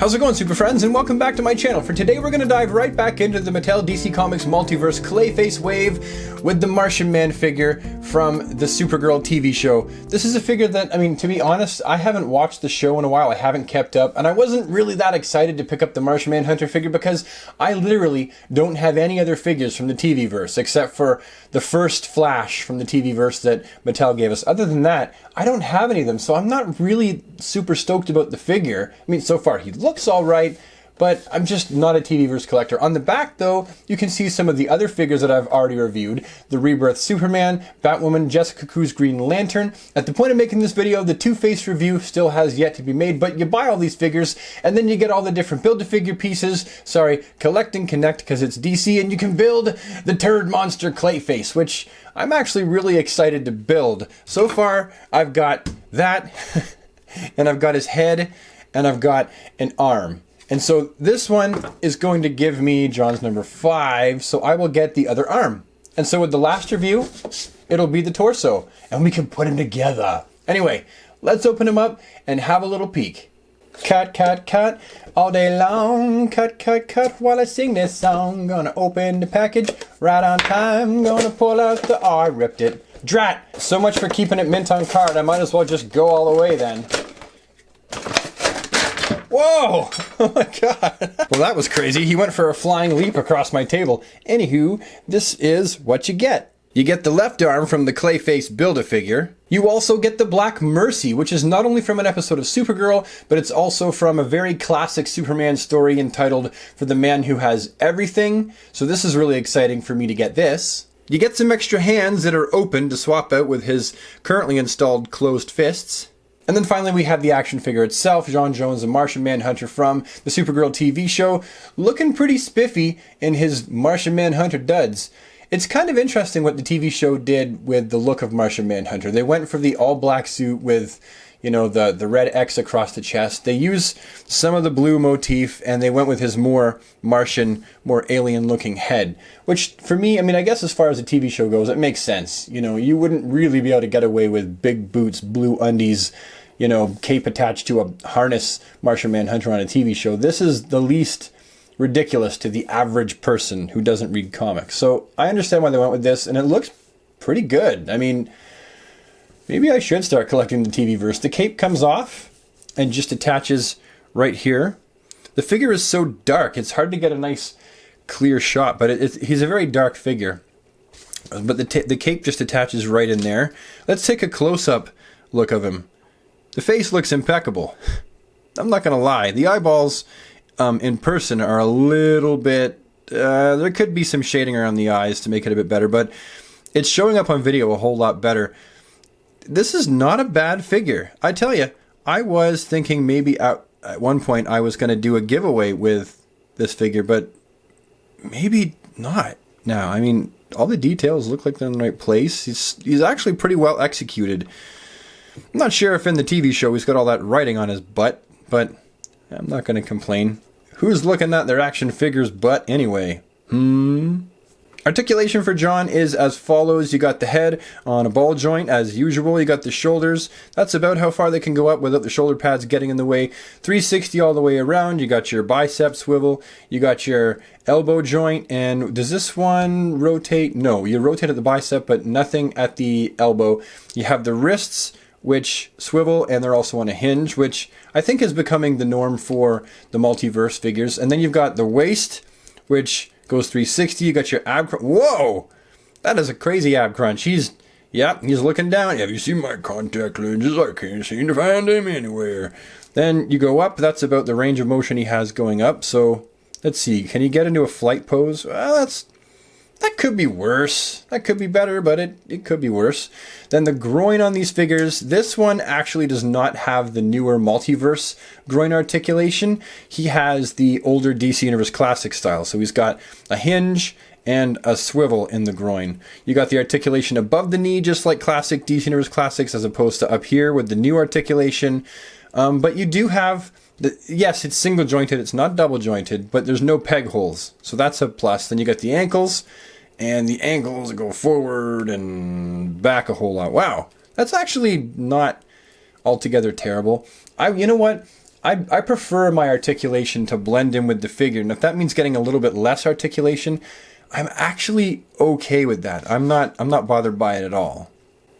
How's it going, super friends, and welcome back to my channel. For today we're going to dive right back into the Mattel DC Comics Multiverse Clayface wave with the Martian Man figure from the Supergirl TV show. This is a figure that, I mean, to be honest, I haven't watched the show in a while. I haven't kept up, and I wasn't really that excited to pick up the Martian Manhunter figure because I literally don't have any other figures from the TV verse except for the first Flash from the TV verse that Mattel gave us. Other than that, I don't have any of them, so I'm not really super stoked about the figure. I mean, so far he looks all right, but I'm just not a TVverse collector. On the back, though, you can see some of the other figures that I've already reviewed. The Rebirth Superman, Batwoman, Jessica Cruz Green Lantern. At the point of making this video, the Two-Face review still has yet to be made, but you buy all these figures, and then you get all the different Build-A-Figure pieces. Sorry, Collect and Connect, because it's DC, and you can build the Turd Monster Clayface, which I'm actually really excited to build. So far, I've got that, and I've got his head, and I've got an arm. And so this one is going to give me John's number 5, so I will get the other arm. And so with the last review, it'll be the torso, and we can put him together. Anyway, let's open him up and have a little peek. Cut, cut, cut, all day long. Cut, cut, cut, while I sing this song. Gonna open the package right on time. Gonna pull out the R, ripped it. Drat! So much for keeping it mint on card, I might as well just go all the way then. Whoa! Oh my god. Well, that was crazy. He went for a flying leap across my table. Anywho, this is what you get. You get the left arm from the Clayface Build-A-Figure. You also get the Black Mercy, which is not only from an episode of Supergirl, but it's also from a very classic Superman story entitled For the Man Who Has Everything. So this is really exciting for me to get this. You get some extra hands that are open to swap out with his currently installed closed fists. And then finally we have the action figure itself, J'onn J'onzz, the Martian Manhunter from the Supergirl TV show, looking pretty spiffy in his Martian Manhunter duds. It's kind of interesting what the TV show did with the look of Martian Manhunter. They went for the all-black suit with, you know, the red X across the chest. They used some of the blue motif, and they went with his more Martian, more alien-looking head. Which, for me, I mean, I guess as far as the TV show goes, it makes sense. You know, you wouldn't really be able to get away with big boots, blue undies, you know, cape attached to a harness Martian Manhunter on a TV show. This is the least ridiculous to the average person who doesn't read comics. So I understand why they went with this, and it looks pretty good. I mean, maybe I should start collecting the TV verse. The cape comes off and just attaches right here. The figure is so dark, it's hard to get a nice clear shot, but he's a very dark figure. But the cape just attaches right in there. Let's take a close-up look of him. The face looks impeccable. I'm not going to lie. The eyeballs in person are a little bit... there could be some shading around the eyes to make it a bit better, but it's showing up on video a whole lot better. This is not a bad figure. I tell you, I was thinking maybe at one point I was going to do a giveaway with this figure, but maybe not now. I mean, all the details look like they're in the right place. He's actually pretty well executed. I'm not sure if in the TV show he's got all that writing on his butt, but I'm not going to complain. Who's looking at their action figure's butt anyway? Articulation for John is as follows. You got the head on a ball joint as usual. You got the shoulders. That's about how far they can go up without the shoulder pads getting in the way. 360 all the way around. You got your bicep swivel. You got your elbow joint. And does this one rotate? No, you rotate at the bicep, but nothing at the elbow. You have the wrists, which swivel, and they're also on a hinge, which I think is becoming the norm for the multiverse figures. And then you've got the waist, which goes 360. You got your ab crunch. Whoa! That is a crazy ab crunch. He's looking down. Have you seen my contact lenses? I can't seem to find them anywhere. Then you go up. That's about the range of motion he has going up. So let's see. Can you get into a flight pose? Well, that could be worse. That could be better, but it could be worse. Then the groin on these figures. This one actually does not have the newer multiverse groin articulation. He has the older DC Universe Classic style. So he's got a hinge and a swivel in the groin. You got the articulation above the knee, just like classic DC Universe Classics, as opposed to up here with the new articulation. But you do have... yes, it's single jointed. It's not double jointed, but there's no peg holes. So that's a plus. Then you got the ankles. And the ankles go forward and back a whole lot. Wow, that's actually not altogether terrible. You know what? I prefer my articulation to blend in with the figure, and if that means getting a little bit less articulation, I'm actually okay with that. I'm not bothered by it at all.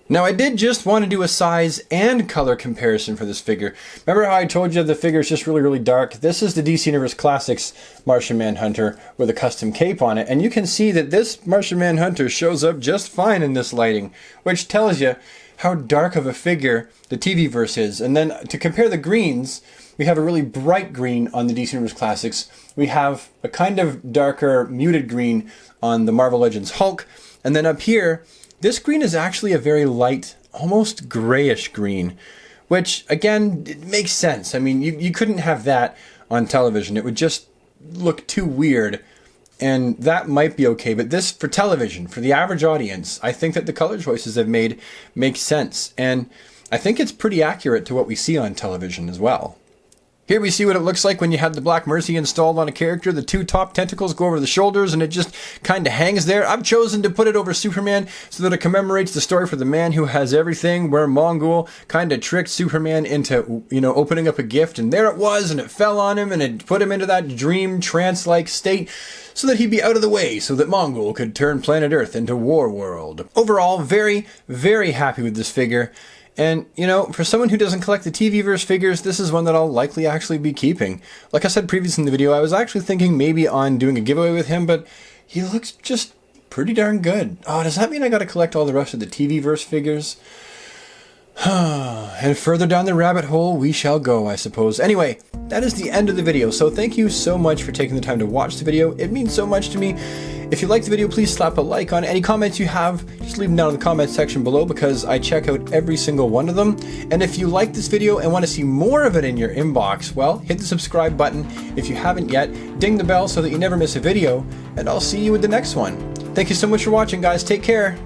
Now, I did just want to do a size and color comparison for this figure. Remember how I told you the figure is just really, really dark? This is the DC Universe Classics Martian Manhunter with a custom cape on it. And you can see that this Martian Manhunter shows up just fine in this lighting, which tells you how dark of a figure the TV-verse is. And then to compare the greens, we have a really bright green on the DC Universe Classics. We have a kind of darker, muted green on the Marvel Legends Hulk. And then up here, this green is actually a very light, almost grayish green, which, again, it makes sense. I mean, you couldn't have that on television. It would just look too weird, and that might be okay. But this, for television, for the average audience, I think that the color choices they've made make sense. And I think it's pretty accurate to what we see on television as well. Here we see what it looks like when you have the Black Mercy installed on a character. The two top tentacles go over the shoulders and it just kind of hangs there. I've chosen to put it over Superman so that it commemorates the story for the man who has everything, where Mongul kind of tricked Superman into, opening up a gift, and there it was, and it fell on him and it put him into that dream trance-like state so that he'd be out of the way so that Mongul could turn planet Earth into War World. Overall, very, very happy with this figure. And, for someone who doesn't collect the TV-verse figures, this is one that I'll likely actually be keeping. Like I said previously in the video, I was actually thinking maybe on doing a giveaway with him, but he looks just pretty darn good. Oh, does that mean I gotta collect all the rest of the TV-verse figures? And further down the rabbit hole we shall go, I suppose. Anyway, that is the end of the video, so thank you so much for taking the time to watch the video. It means so much to me. If you liked the video, please slap a like on. Any comments you have, just leave them down in the comment section below because I check out every single one of them. And if you like this video and want to see more of it in your inbox, well, hit the subscribe button if you haven't yet. Ding the bell so that you never miss a video, and I'll see you with the next one. Thank you so much for watching, guys. Take care.